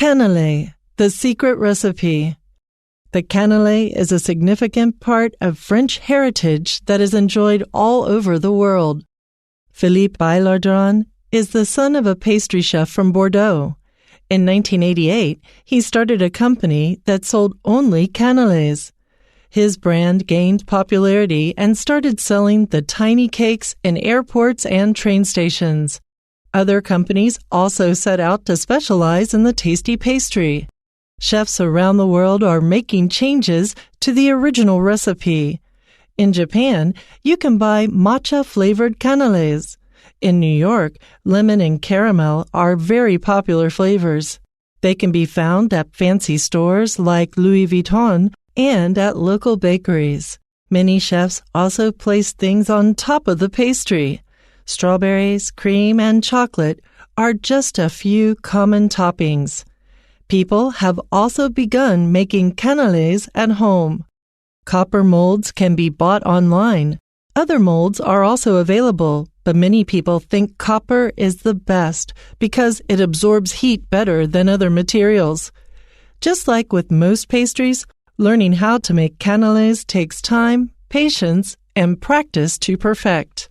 Canelé, the secret recipe. The cannelé is a significant part of French heritage that is enjoyed all over the world. Philippe Bailardron is the son of a pastry chef from Bordeaux. In 1988, he started a company that sold only cannelés. His brand gained popularity and started selling the tiny cakes in airports and train stations. Other companies also set out to specialize in the tasty pastry. Chefs around the world are making changes to the original recipe. In Japan, you can buy matcha-flavored cannelés. In New York, lemon and caramel are very popular flavors. They can be found at fancy stores like Louis Vuitton and at local bakeries. Many chefs also place things on top of the pastry. Strawberries, cream, and chocolate are just a few common toppings. People have also begun making cannelés at home. Copper molds can be bought online. Other molds are also available, but many people think copper is the best because it absorbs heat better than other materials. Just like with most pastries, learning how to make cannelés takes time, patience, and practice to perfect.